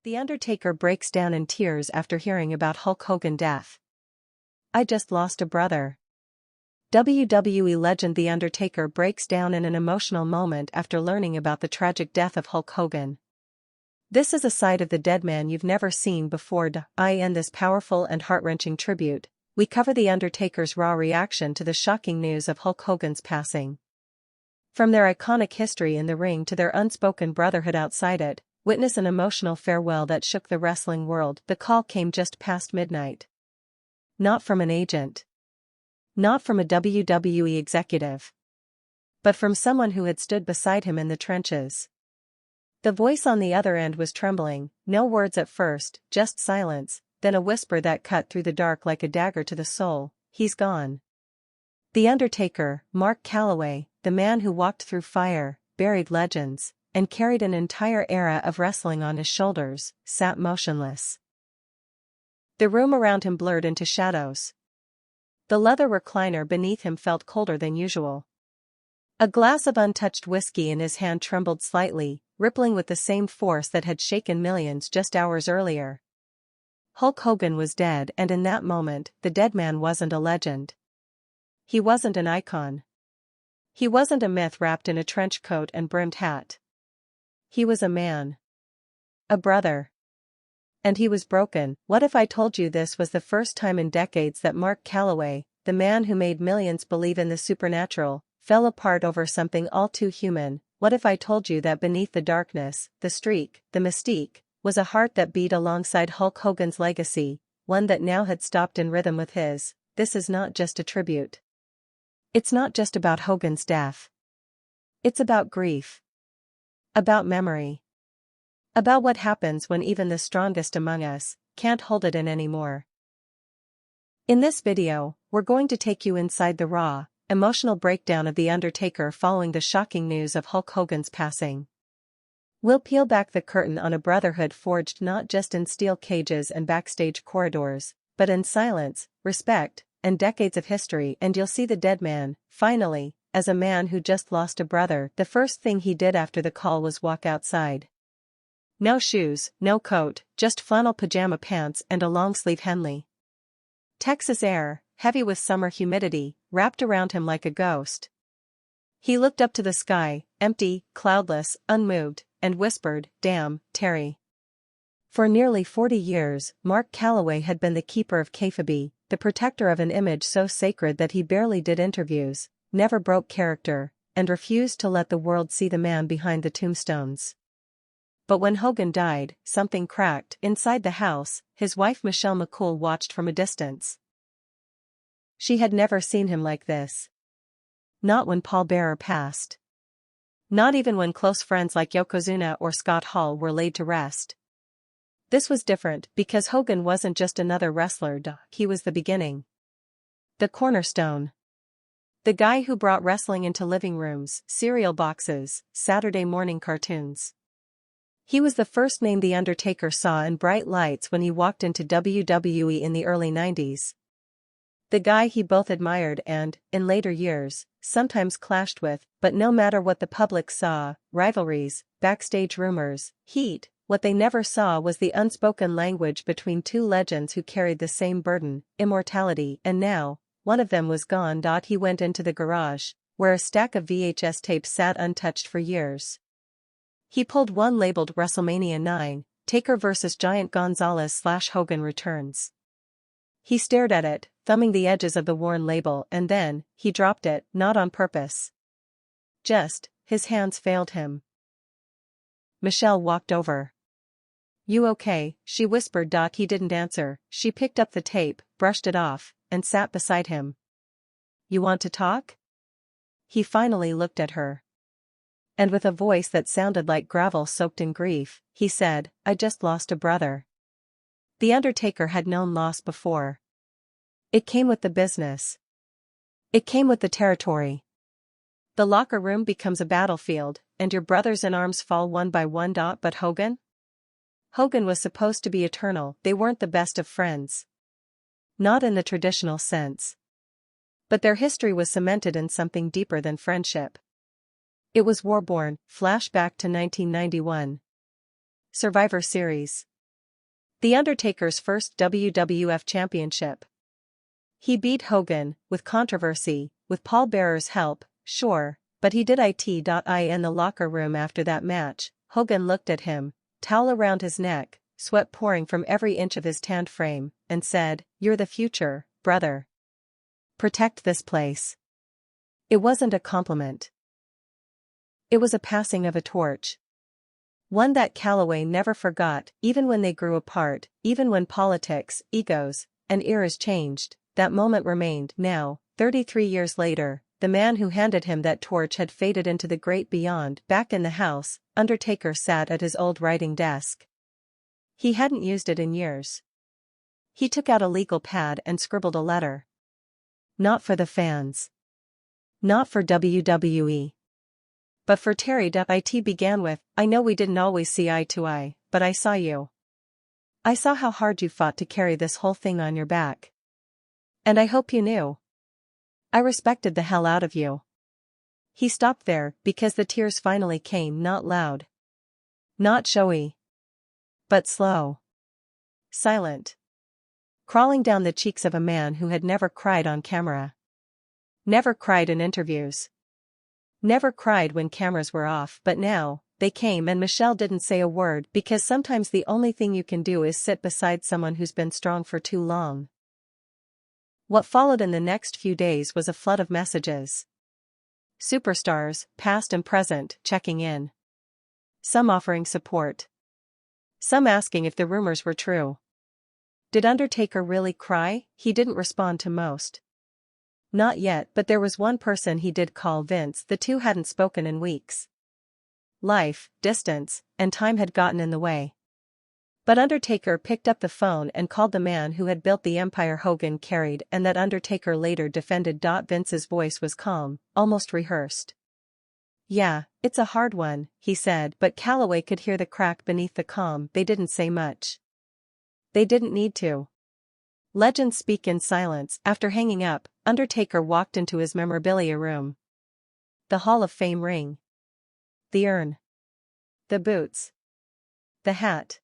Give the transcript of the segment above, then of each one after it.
The Undertaker breaks down in tears after hearing about Hulk Hogan death. I just lost a brother. WWE legend The Undertaker breaks down in an emotional moment after learning about the tragic death of Hulk Hogan. This is a side of the Deadman you've never seen before. In this powerful and heart-wrenching tribute, we cover The Undertaker's raw reaction to the shocking news of Hulk Hogan's passing. From their iconic history in the ring to their unspoken brotherhood outside it, witness an emotional farewell that shook the wrestling world. The call came just past midnight. Not from an agent. Not from a WWE executive. But from someone who had stood beside him in the trenches. The voice on the other end was trembling, no words at first, just silence, then a whisper that cut through the dark like a dagger to the soul: he's gone. The Undertaker, Mark Calaway, the man who walked through fire, buried legends, and carried an entire era of wrestling on his shoulders, sat motionless. The room around him blurred into shadows. The leather recliner beneath him felt colder than usual. A glass of untouched whiskey in his hand trembled slightly, rippling with the same force that had shaken millions just hours earlier. Hulk Hogan was dead, and in that moment, the Deadman wasn't a legend. He wasn't an icon. He wasn't a myth wrapped in a trench coat and brimmed hat. He was a man. A brother. And he was broken. What if I told you this was the first time in decades that Mark Calaway, the man who made millions believe in the supernatural, fell apart over something all too human? What if I told you that beneath the darkness, the streak, the mystique, was a heart that beat alongside Hulk Hogan's legacy, one that now had stopped in rhythm with his? This is not just a tribute. It's not just about Hogan's death. It's about grief. About memory. About what happens when even the strongest among us can't hold it in anymore. In this video, we're going to take you inside the raw, emotional breakdown of The Undertaker following the shocking news of Hulk Hogan's passing. We'll peel back the curtain on a brotherhood forged not just in steel cages and backstage corridors, but in silence, respect, and decades of history. And you'll see the Deadman, finally, as a man who just lost a brother. The first thing he did after the call was walk outside. No shoes, no coat, just flannel pajama pants and a long-sleeve Henley. Texas air, heavy with summer humidity, wrapped around him like a ghost. He looked up to the sky, empty, cloudless, unmoved, and whispered, "Damn, Terry." For nearly 40 years, Mark Calaway had been the keeper of kayfabe, the protector of an image so sacred that he barely did interviews, never broke character, and refused to let the world see the man behind the tombstones. But when Hogan died, something cracked. Inside the house, his wife Michelle McCool watched from a distance. She had never seen him like this. Not when Paul Bearer passed. Not even when close friends like Yokozuna or Scott Hall were laid to rest. This was different because Hogan wasn't just another wrestler, he was the beginning. The cornerstone. The guy who brought wrestling into living rooms, cereal boxes, Saturday morning cartoons. He was the first name The Undertaker saw in bright lights when he walked into WWE in the early 90s. The guy he both admired and, in later years, sometimes clashed with. But no matter what the public saw, rivalries, backstage rumors, heat, what they never saw was the unspoken language between two legends who carried the same burden, immortality. And now, one of them was gone. He went into the garage, where a stack of VHS tapes sat untouched for years. He pulled one labeled WrestleMania 9, Taker vs. Giant Gonzalez/Hogan Returns. He stared at it, thumbing the edges of the worn label, and then, he dropped it, not on purpose. Just, his hands failed him. Michelle walked over. "You okay?" she whispered. He didn't answer. She picked up the tape, brushed it off, and sat beside him. "You want to talk?" He finally looked at her. And with a voice that sounded like gravel soaked in grief, he said, "I just lost a brother." The Undertaker had known loss before. It came with the business. It came with the territory. The locker room becomes a battlefield, and your brothers in arms fall one by one. But Hogan? Hogan was supposed to be eternal. They weren't the best of friends. Not in the traditional sense. But their history was cemented in something deeper than friendship. It was warborn. Flashback to 1991. Survivor Series. The Undertaker's first WWF Championship. He beat Hogan, with controversy, with Paul Bearer's help, sure, but he did it.I in the locker room after that match. Hogan looked at him, towel around his neck, sweat pouring from every inch of his tanned frame, and said, "You're the future, brother. Protect this place." It wasn't a compliment. It was a passing of a torch. One that Calloway never forgot, even when they grew apart, even when politics, egos, and eras changed. That moment remained. Now, 33 years later, the man who handed him that torch had faded into the great beyond. Back in the house, Undertaker sat at his old writing desk. He hadn't used it in years. He took out a legal pad and scribbled a letter. Not for the fans. Not for WWE. But for Terry. It began with, "I know we didn't always see eye to eye, but I saw you. I saw how hard you fought to carry this whole thing on your back. And I hope you knew. I respected the hell out of you." He stopped there, because the tears finally came, not loud. Not showy. But slow. Silent. Crawling down the cheeks of a man who had never cried on camera. Never cried in interviews. Never cried when cameras were off, but now, they came and Michelle didn't say a word, because sometimes the only thing you can do is sit beside someone who's been strong for too long. What followed in the next few days was a flood of messages. Superstars, past and present, checking in. Some offering support. Some asking if the rumors were true. Did Undertaker really cry? He didn't respond to most. Not yet, but there was one person he did call: Vince. The two hadn't spoken in weeks. Life, distance, and time had gotten in the way. But Undertaker picked up the phone and called the man who had built the empire Hogan carried and that Undertaker later defended. Vince's voice was calm, almost rehearsed. "Yeah, it's a hard one," he said, but Calloway could hear the crack beneath the calm. "They didn't say much. They didn't need to." Legends speak in silence. After hanging up, Undertaker walked into his memorabilia room. The Hall of Fame ring. The urn. The boots. The hat.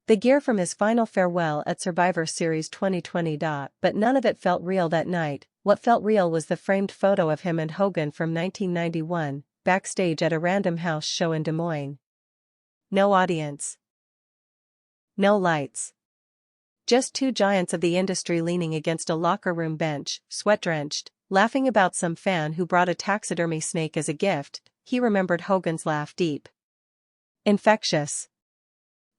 The gear from his final farewell at Survivor Series 2020. But none of it felt real that night. What felt real was the framed photo of him and Hogan from 1991, backstage at a random house show in Des Moines. No audience. No lights. Just two giants of the industry leaning against a locker room bench, sweat-drenched, laughing about some fan who brought a taxidermy snake as a gift. He remembered Hogan's laugh, deep. Infectious.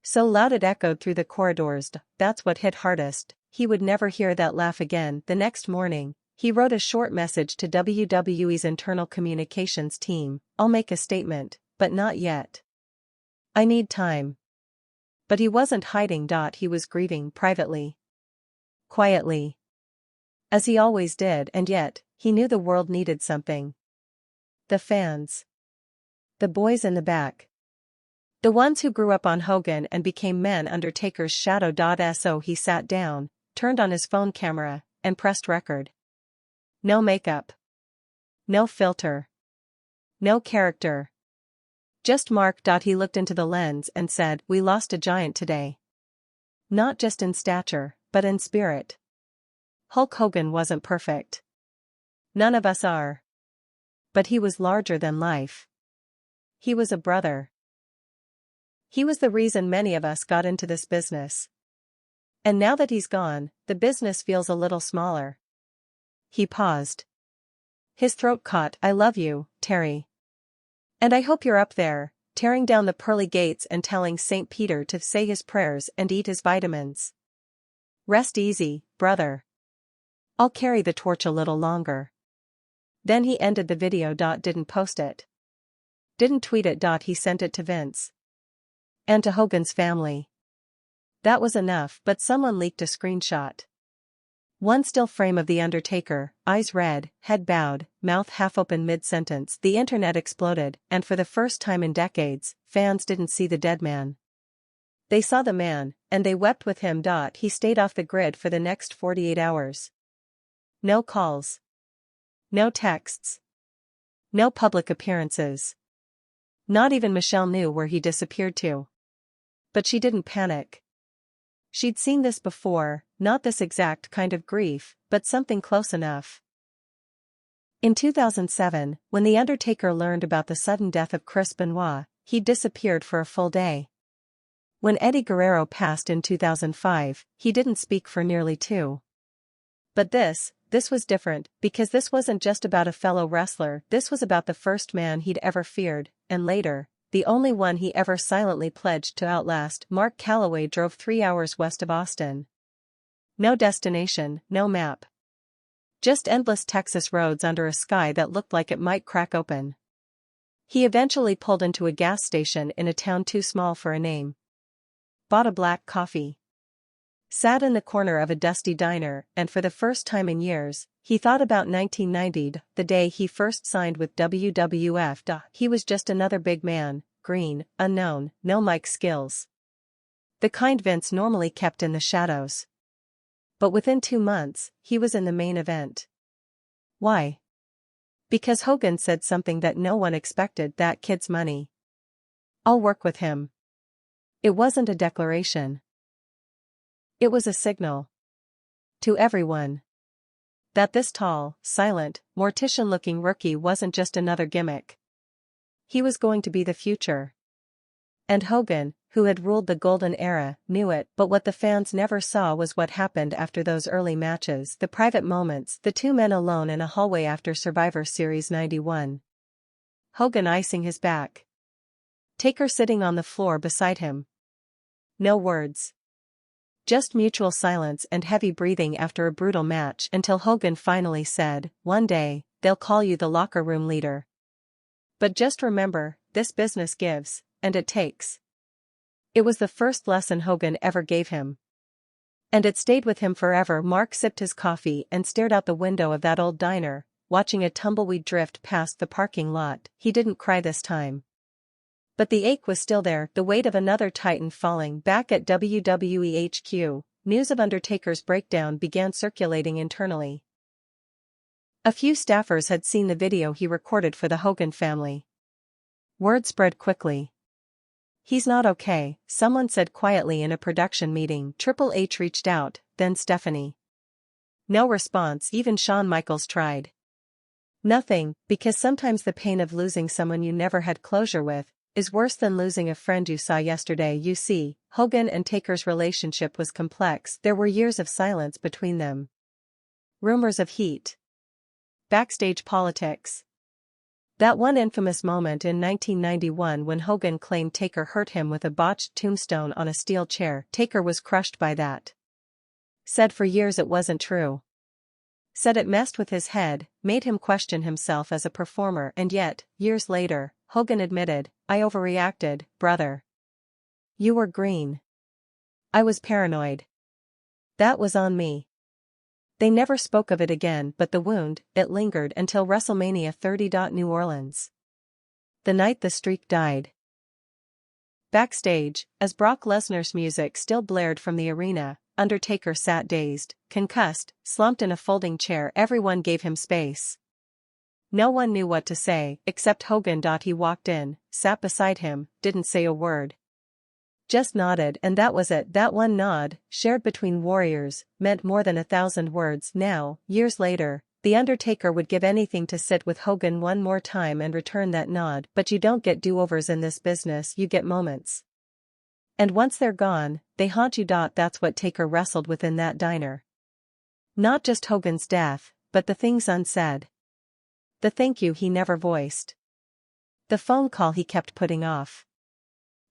So loud it echoed through the corridors. That's what hit hardest. He would never hear that laugh again. The next morning, he wrote a short message to WWE's internal communications team: "I'll make a statement, but not yet. I need time." But he wasn't hiding. He was grieving privately. Quietly. As he always did, and yet, he knew the world needed something. The fans. The boys in the back. The ones who grew up on Hogan and became men under Taker's shadow. So he sat down, turned on his phone camera, and pressed record. No makeup. No filter. No character. Just Mark. He looked into the lens and said, "We lost a giant today. Not just in stature, but in spirit. Hulk Hogan wasn't perfect. None of us are. But he was larger than life. He was a brother. He was the reason many of us got into this business. And now that he's gone, the business feels a little smaller." He paused. His throat caught. "I love you, Terry. And I hope you're up there, tearing down the pearly gates and telling St. Peter to say his prayers and eat his vitamins. Rest easy, brother. I'll carry the torch a little longer." Then he ended the video. Didn't post it. Didn't tweet it. He sent it to Vince. And to Hogan's family. That was enough, but someone leaked a screenshot. One still frame of The Undertaker, eyes red, head bowed, mouth half open mid-sentence. The internet exploded, and for the first time in decades, fans didn't see the dead man. They saw the man, and they wept with him. He stayed off the grid for the next 48 hours. No calls. No texts. No public appearances. Not even Michelle knew where he disappeared to. But she didn't panic. She'd seen this before, not this exact kind of grief, but something close enough. In 2007, when The Undertaker learned about the sudden death of Chris Benoit, he disappeared for a full day. When Eddie Guerrero passed in 2005, he didn't speak for nearly 2. But this was different, because this wasn't just about a fellow wrestler, this was about the first man he'd ever feared, and later, the only one he ever silently pledged to outlast. Mark Calloway drove 3 hours west of Austin. No destination, no map. Just endless Texas roads under a sky that looked like it might crack open. He eventually pulled into a gas station in a town too small for a name. Bought a black coffee. Sat in the corner of a dusty diner, and for the first time in years, he thought about 1990, the day he first signed with WWF. He was just another big man, green, unknown, no mic skills. The kind Vince normally kept in the shadows. But within 2 months, he was in the main event. Why? Because Hogan said something that no one expected: "That kid's money. I'll work with him." It wasn't a declaration. It was a signal. To everyone. That this tall, silent, mortician-looking rookie wasn't just another gimmick. He was going to be the future. And Hogan, who had ruled the golden era, knew it, but what the fans never saw was what happened after those early matches, the private moments, the 2 men alone in a hallway after Survivor Series 91. Hogan icing his back. Taker sitting on the floor beside him. No words. Just mutual silence and heavy breathing after a brutal match, until Hogan finally said, "One day, they'll call you the locker room leader. But just remember, this business gives, and it takes." It was the first lesson Hogan ever gave him. And it stayed with him forever. Mark sipped his coffee and stared out the window of that old diner, watching a tumbleweed drift past the parking lot. He didn't cry this time. But the ache was still there, the weight of another titan falling. Back at WWE HQ, news of Undertaker's breakdown began circulating internally. A few staffers had seen the video he recorded for the Hogan family. Word spread quickly. "He's not okay," someone said quietly in a production meeting. Triple H reached out, then Stephanie. No response. Even Shawn Michaels tried. Nothing, because sometimes the pain of losing someone you never had closure with is worse than losing a friend you saw yesterday. You see, Hogan and Taker's relationship was complex. There were years of silence between them. Rumors of heat. Backstage politics. That one infamous moment in 1991 when Hogan claimed Taker hurt him with a botched tombstone on a steel chair. Taker was crushed by that. Said for years it wasn't true. Said it messed with his head, made him question himself as a performer, and yet, years later, Hogan admitted, "I overreacted, brother. You were green. I was paranoid. That was on me." They never spoke of it again, but the wound, it lingered until WrestleMania 30. New Orleans. The night the streak died. Backstage, as Brock Lesnar's music still blared from the arena, Undertaker sat dazed, concussed, slumped in a folding chair. Everyone gave him space. No one knew what to say, except Hogan. He walked in, sat beside him, didn't say a word. Just nodded, and that was it. That one nod, shared between warriors, meant more than 1,000 words. Now, years later, The Undertaker would give anything to sit with Hogan one more time and return that nod. But you don't get do-overs in this business, you get moments. And once they're gone, they haunt you. That's what Taker wrestled with in that diner. Not just Hogan's death, but the things unsaid. The thank you he never voiced. The phone call he kept putting off.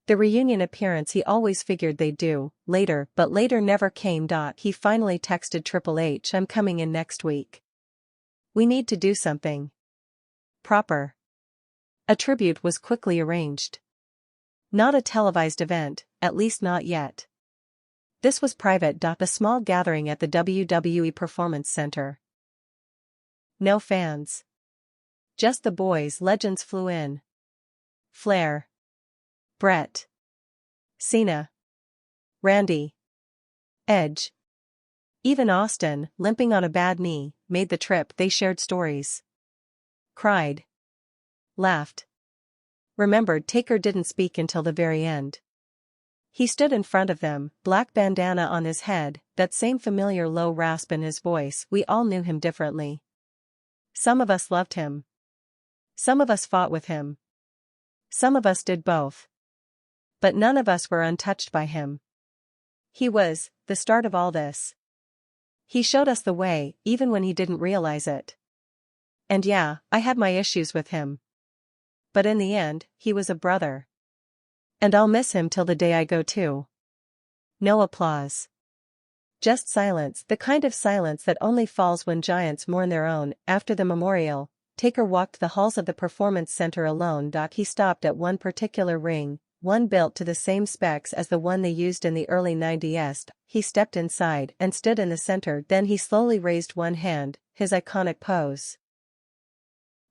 The reunion appearance he always figured they'd do, later, but later never came. He finally texted Triple H, "I'm coming in next week. We need to do something proper." A tribute was quickly arranged. Not a televised event, at least not yet. This was private. The small gathering at the WWE Performance Center. No fans. Just the boys. Legends flew in. Flair. Brett. Cena. Randy. Edge. Even Austin, limping on a bad knee, made the trip. They shared stories. Cried. Laughed. Remembered. Taker didn't speak until the very end. He stood in front of them, black bandana on his head, that same familiar low rasp in his voice. We all knew him differently. Some of us loved him. Some of us fought with him. Some of us did both. But none of us were untouched by him. He was the start of all this. He showed us the way, even when he didn't realize it. And yeah, I had my issues with him. But in the end, he was a brother. And I'll miss him till the day I go too. No applause. Just silence, the kind of silence that only falls when giants mourn their own. After the memorial, Taker walked the halls of the performance center alone. He stopped at one particular ring, one built to the same specs as the one they used in the early 90s. He stepped inside and stood in the center. Then he slowly raised one hand, his iconic pose.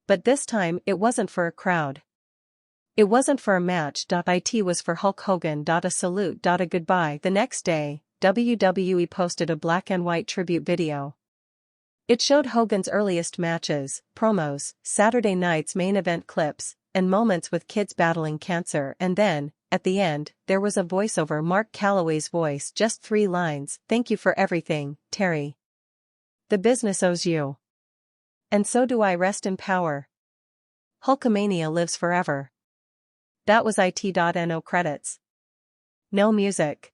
But this time it wasn't for a crowd. It wasn't for a match. It was for Hulk Hogan. A salute. A goodbye. The next day, WWE posted a black and white tribute video. It showed Hogan's earliest matches, promos, Saturday night's main event clips, and moments with kids battling cancer. And then, at the end, there was a voiceover, Mark Calloway's voice, just 3 lines: "Thank you for everything, Terry. The business owes you. And so do I. Rest in power. Hulkamania lives forever." That was it. No credits. No music.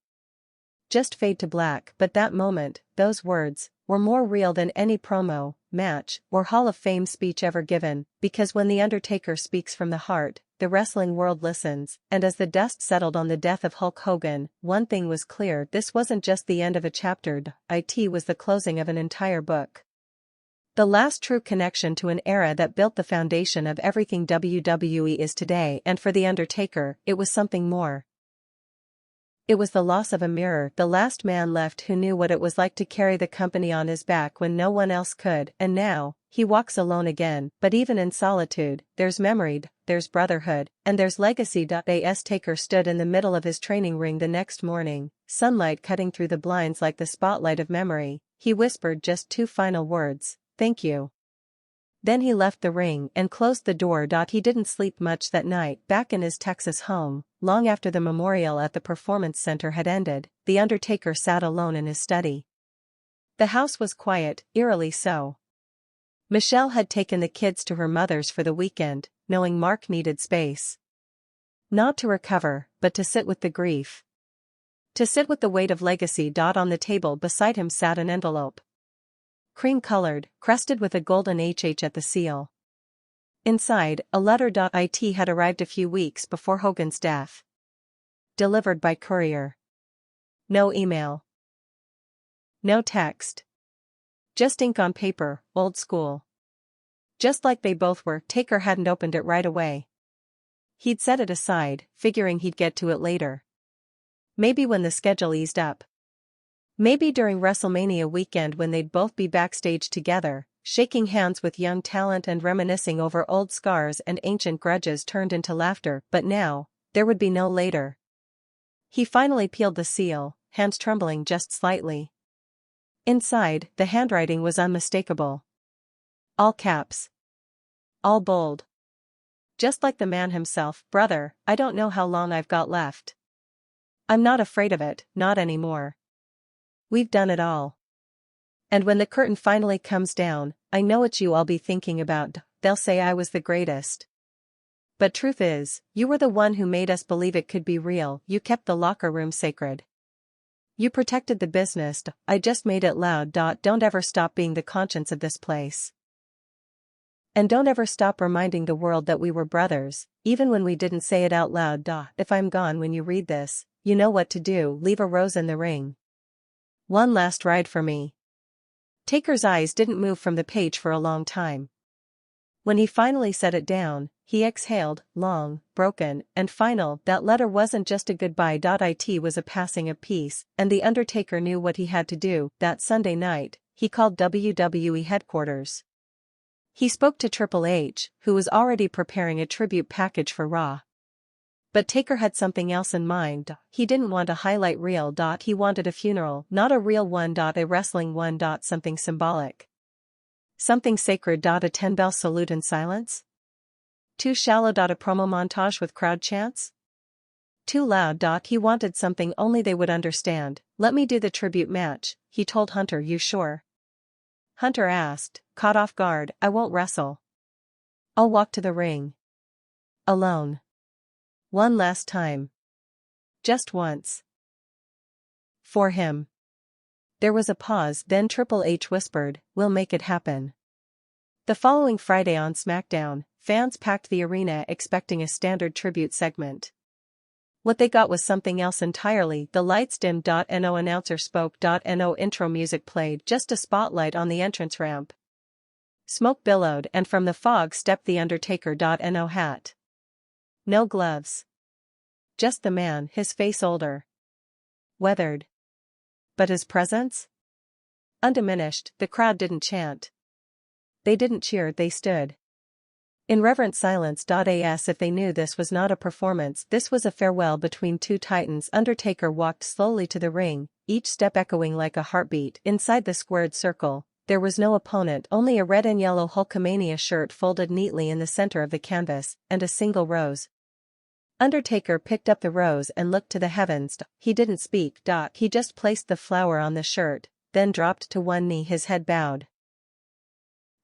Just fade to black. But that moment, those words, were more real than any promo, match, or Hall of Fame speech ever given, because when The Undertaker speaks from the heart, the wrestling world listens. And as the dust settled on the death of Hulk Hogan, one thing was clear: this wasn't just the end of a chapter. It was the closing of an entire book. The last true connection to an era that built the foundation of everything WWE is today. And for The Undertaker, it was something more. It was the loss of a mirror, the last man left who knew what it was like to carry the company on his back when no one else could. And now, he walks alone again. But even in solitude, there's memory, there's brotherhood, and there's legacy. As Taker stood in the middle of his training ring the next morning, sunlight cutting through the blinds like the spotlight of memory, he whispered just 2 final words: "Thank you." Then he left the ring and closed the door. He didn't sleep much that night. Back in his Texas home, long after the memorial at the Performance Center had ended, The Undertaker sat alone in his study. The house was quiet, eerily so. Michelle had taken the kids to her mother's for the weekend, knowing Mark needed space. Not to recover, but to sit with the grief. To sit with the weight of legacy. On the table beside him sat an envelope. Cream-colored, crested with a golden HH at the seal. Inside, a letter. It had arrived a few weeks before Hogan's death. Delivered by courier. No email. No text. Just ink on paper, old school. Just like they both were. Taker hadn't opened it right away. He'd set it aside, figuring he'd get to it later. Maybe when the schedule eased up. Maybe during WrestleMania weekend when they'd both be backstage together, shaking hands with young talent and reminiscing over old scars and ancient grudges turned into laughter. But now, there would be no later. He finally peeled the seal, hands trembling just slightly. Inside, the handwriting was unmistakable. All caps. All bold. Just like the man himself: "Brother, I don't know how long I've got left. I'm not afraid of it, not anymore. We've done it all. And when the curtain finally comes down, I know it's you I'll be thinking about. They'll say I was the greatest. But truth is, you were the one who made us believe it could be real. You kept the locker room sacred. You protected the business. I just made it loud. Don't ever stop being the conscience of this place. And don't ever stop reminding the world that we were brothers, even when we didn't say it out loud. If I'm gone when you read this, you know what to do. Leave a rose in the ring. One last ride for me." Taker's eyes didn't move from the page for a long time. When he finally set it down, he exhaled, long, broken, and final. That letter wasn't just a goodbye. It was a passing of peace, and The Undertaker knew what he had to do. That Sunday night, he called WWE headquarters. He spoke to Triple H, who was already preparing a tribute package for Raw. But Taker had something else in mind. He didn't want a highlight reel. He wanted a funeral, not a real one. A wrestling one. Something symbolic. Something sacred. A 10-bell salute in silence? Too shallow. A promo montage with crowd chants? Too loud. He wanted something only they would understand. Let me do the tribute match, he told Hunter. You sure? Hunter asked, caught off guard. I won't wrestle. I'll walk to the ring. Alone. One last time. Just once. For him. There was a pause, then Triple H whispered, we'll make it happen. The following Friday on SmackDown, fans packed the arena expecting a standard tribute segment. What they got was something else entirely. The lights dimmed. No announcer spoke. No intro music played, just a spotlight on the entrance ramp. Smoke billowed, and from the fog stepped the Undertaker. No hat. No gloves. Just the man, his face older. Weathered. But his presence? Undiminished. The crowd didn't chant. They didn't cheer, they stood. In reverent silence. As if they knew this was not a performance, this was a farewell between two titans. Undertaker walked slowly to the ring, each step echoing like a heartbeat. Inside the squared circle, there was no opponent, only a red and yellow Hulkamania shirt folded neatly in the center of the canvas, and a single rose. Undertaker picked up the rose and looked to the heavens. He didn't speak. He just placed the flower on the shirt, then dropped to one knee, his head bowed.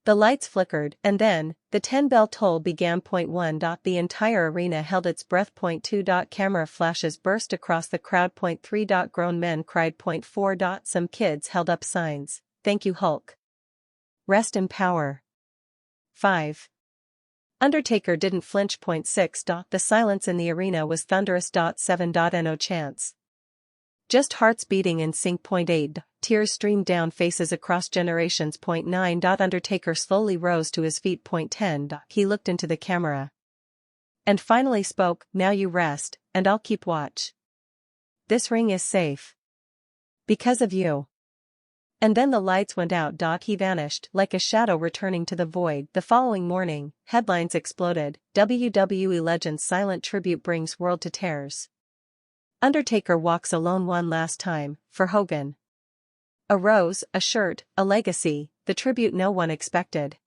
The lights flickered, and then, the 10-bell toll began. Point 1. The entire arena held its breath. Point 2. Camera flashes burst across the crowd. Point 3. Grown men cried. Point 4. Some kids held up signs. Thank you, Hulk. Rest in power. 5. Undertaker didn't flinch. Point 6. The silence in the arena was thunderous. 7. No chants. Just hearts beating in sync. Point 8. Tears streamed down faces across generations. Point 9. Undertaker slowly rose to his feet. Point 10. He looked into the camera. And finally spoke, now you rest, and I'll keep watch. This ring is safe. Because of you. And then the lights went out. He vanished, like a shadow returning to the void. The following morning, headlines exploded. WWE Legends silent tribute brings world to tears. Undertaker walks alone one last time, for Hogan. A rose, a shirt, a legacy, the tribute no one expected.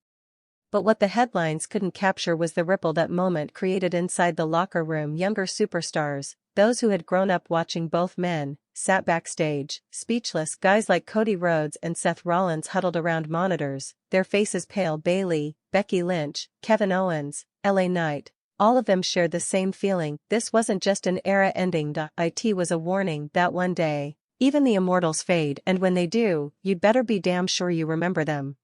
But what the headlines couldn't capture was the ripple that moment created inside the locker room. Younger superstars, those who had grown up watching both men, sat backstage, speechless. Guys like Cody Rhodes and Seth Rollins huddled around monitors, their faces pale. Bayley, Becky Lynch, Kevin Owens, LA Knight. All of them shared the same feeling. This wasn't just an era ending. It was a warning that one day, even the immortals fade, and when they do, you'd better be damn sure you remember them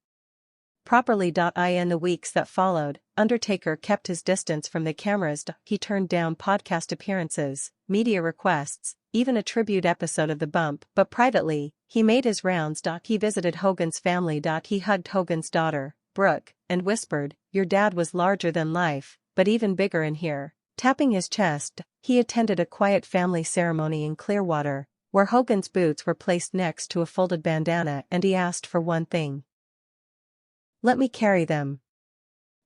properly. In the weeks that followed, Undertaker kept his distance from the cameras. He turned down podcast appearances, media requests, even a tribute episode of The Bump, but privately, he made his rounds. He visited Hogan's family. He hugged Hogan's daughter, Brooke, and whispered, your dad was larger than life, but even bigger in here. Tapping his chest, he attended a quiet family ceremony in Clearwater, where Hogan's boots were placed next to a folded bandana, and he asked for one thing. Let me carry them.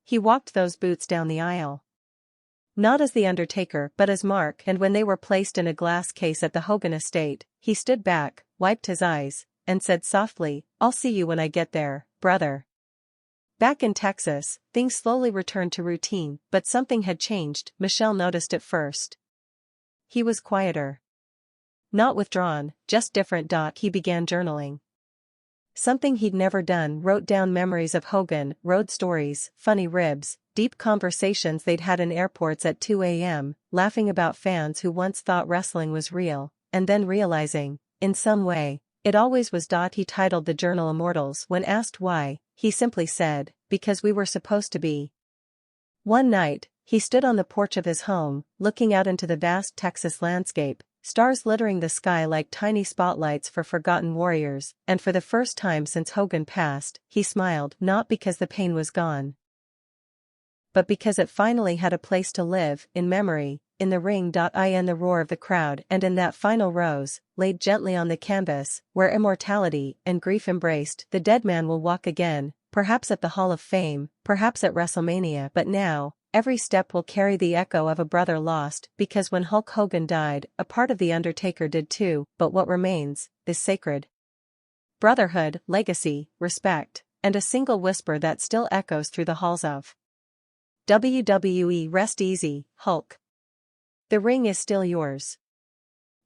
He walked those boots down the aisle. Not as The Undertaker, but as Mark, and when they were placed in a glass case at the Hogan estate, he stood back, wiped his eyes, and said softly, I'll see you when I get there, brother. Back in Texas, things slowly returned to routine, but something had changed. Michelle noticed it first. He was quieter. Not withdrawn, just different. He began journaling. Something he'd never done. Wrote down memories of Hogan, road stories, funny ribs, deep conversations they'd had in airports at 2 a.m., laughing about fans who once thought wrestling was real, and then realizing, in some way, it always was. He titled the journal Immortals. When asked why, he simply said, because we were supposed to be. One night, he stood on the porch of his home, looking out into the vast Texas landscape, stars littering the sky like tiny spotlights for forgotten warriors, and for the first time since Hogan passed, he smiled, not because the pain was gone, but because it finally had a place to live, in memory, in the ring. In the roar of the crowd, and in that final rose, laid gently on the canvas, where immortality and grief embraced, the Deadman will walk again, perhaps at the Hall of Fame, perhaps at WrestleMania, but now, every step will carry the echo of a brother lost, because when Hulk Hogan died, a part of The Undertaker did too, but what remains, is sacred. Brotherhood, legacy, respect, and a single whisper that still echoes through the halls of WWE. Rest easy, Hulk. The ring is still yours.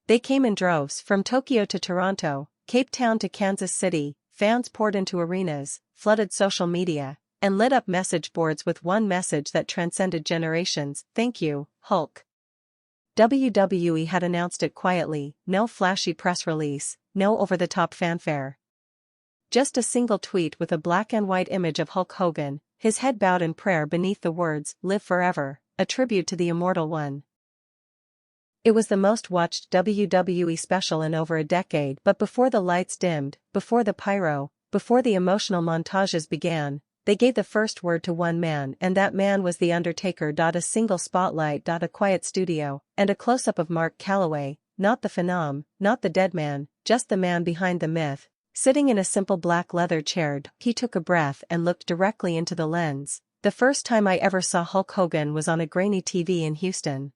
They came in droves from Tokyo to Toronto, Cape Town to Kansas City. Fans poured into arenas, flooded social media, and lit up message boards with one message that transcended generations: "Thank you, Hulk." WWE had announced it quietly, no flashy press release, no over-the-top fanfare. Just a single tweet with a black and white image of Hulk Hogan, his head bowed in prayer beneath the words, "Live Forever," a tribute to the Immortal One. It was the most watched WWE special in over a decade, but before the lights dimmed, before the pyro, before the emotional montages began, they gave the first word to one man, and that man was The Undertaker. A single spotlight. A quiet studio, and a close-up of Mark Calloway, not the Phenom, not the Deadman, just the man behind the myth, sitting in a simple black leather chair. He took a breath and looked directly into the lens. "The first time I ever saw Hulk Hogan was on a grainy TV in Houston.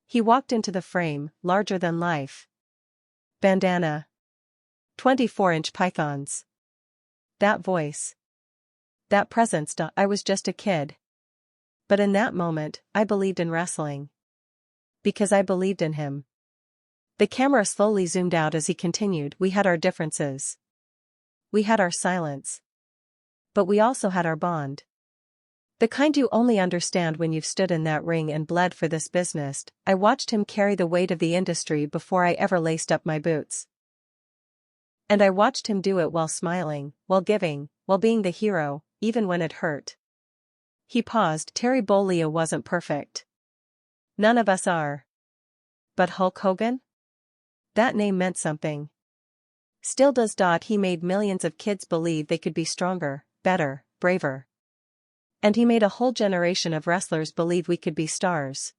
He walked into the frame, larger than life. Bandana. 24-inch pythons. That voice. That presence. I was just a kid. But in that moment, I believed in wrestling. Because I believed in him." The camera slowly zoomed out as he continued. "We had our differences. We had our silence. But we also had our bond. The kind you only understand when you've stood in that ring and bled for this business. I watched him carry the weight of the industry before I ever laced up my boots. And I watched him do it while smiling, while giving, while being the hero, even when it hurt." He paused. Terry Bollea wasn't perfect. None of us are. But Hulk Hogan? That name meant something. Still does. He made millions of kids believe they could be stronger, better, braver. And he made a whole generation of wrestlers believe we could be stars.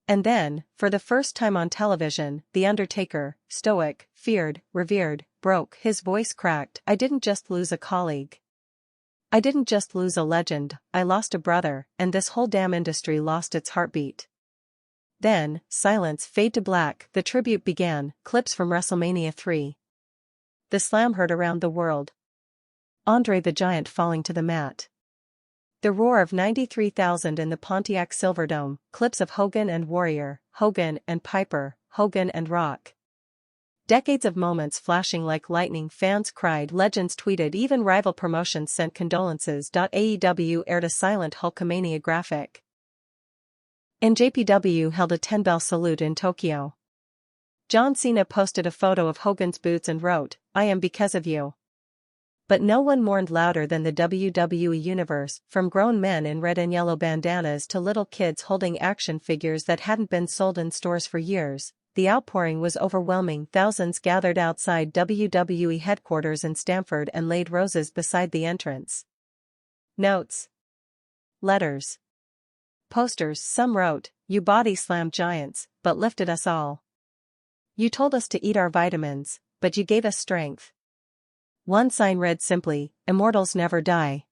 And then, for the first time on television, The Undertaker, stoic, feared, revered, broke. His voice cracked. "I didn't just lose a colleague. I didn't just lose a legend, I lost a brother, and this whole damn industry lost its heartbeat." Then, silence. Fade to black. The tribute began. Clips from WrestleMania 3. The slam heard around the world. Andre the Giant falling to the mat. The roar of 93,000 in the Pontiac Silverdome. Clips of Hogan and Warrior, Hogan and Piper, Hogan and Rock. Decades of moments flashing like lightning. Fans cried, legends tweeted, even rival promotions sent condolences. AEW aired a silent Hulkamania graphic. NJPW held a 10-bell salute in Tokyo. John Cena posted a photo of Hogan's boots and wrote, "I am because of you." But no one mourned louder than the WWE Universe, from grown men in red and yellow bandanas to little kids holding action figures that hadn't been sold in stores for years. The outpouring was overwhelming. Thousands gathered outside WWE headquarters in Stamford and laid roses beside the entrance. Notes. Letters. Posters. Some wrote, "You body slammed giants, but lifted us all. You told us to eat our vitamins, but you gave us strength." One sign read simply, "Immortals never die."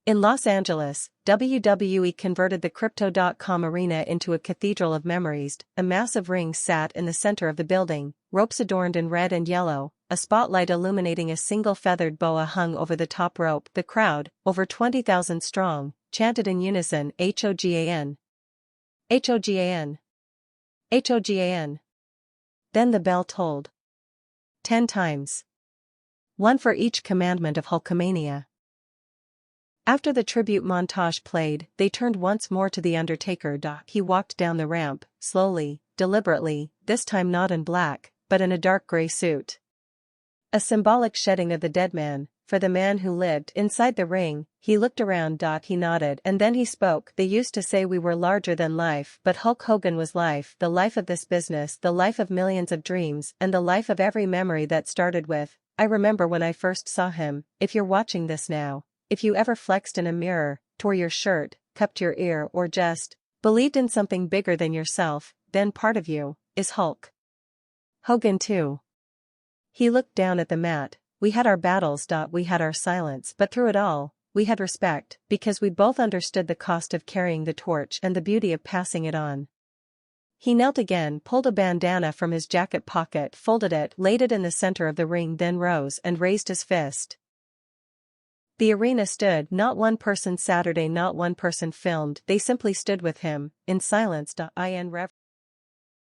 In Los Angeles, WWE converted the Crypto.com arena into a cathedral of memories. A massive ring sat in the center of the building, ropes adorned in red and yellow, a spotlight illuminating a single feathered boa hung over the top rope. The crowd, over 20,000 strong, chanted in unison, "Hogan! Hogan! Hogan!" Then the bell tolled. 10 times. One for each commandment of Hulkamania. After the tribute montage played, they turned once more to The Undertaker. He walked down the ramp, slowly, deliberately, this time not in black, but in a dark gray suit. A symbolic shedding of the Deadman, for the man who lived inside the ring. He looked around. He nodded, and then he spoke. "They used to say we were larger than life, but Hulk Hogan was life, the life of this business, the life of millions of dreams, and the life of every memory that started with, I remember when I first saw him. If you're watching this now, if you ever flexed in a mirror, tore your shirt, cupped your ear, or just believed in something bigger than yourself, then part of you is Hulk Hogan too." He looked down at the mat. "We had our battles. We had our silence, but through it all, we had respect, because we both understood the cost of carrying the torch and the beauty of passing it on." He knelt again, pulled a bandana from his jacket pocket, folded it, laid it in the center of the ring, then rose and raised his fist. The arena stood, not one person Saturday, not one person filmed, they simply stood with him, in silence. In reverence.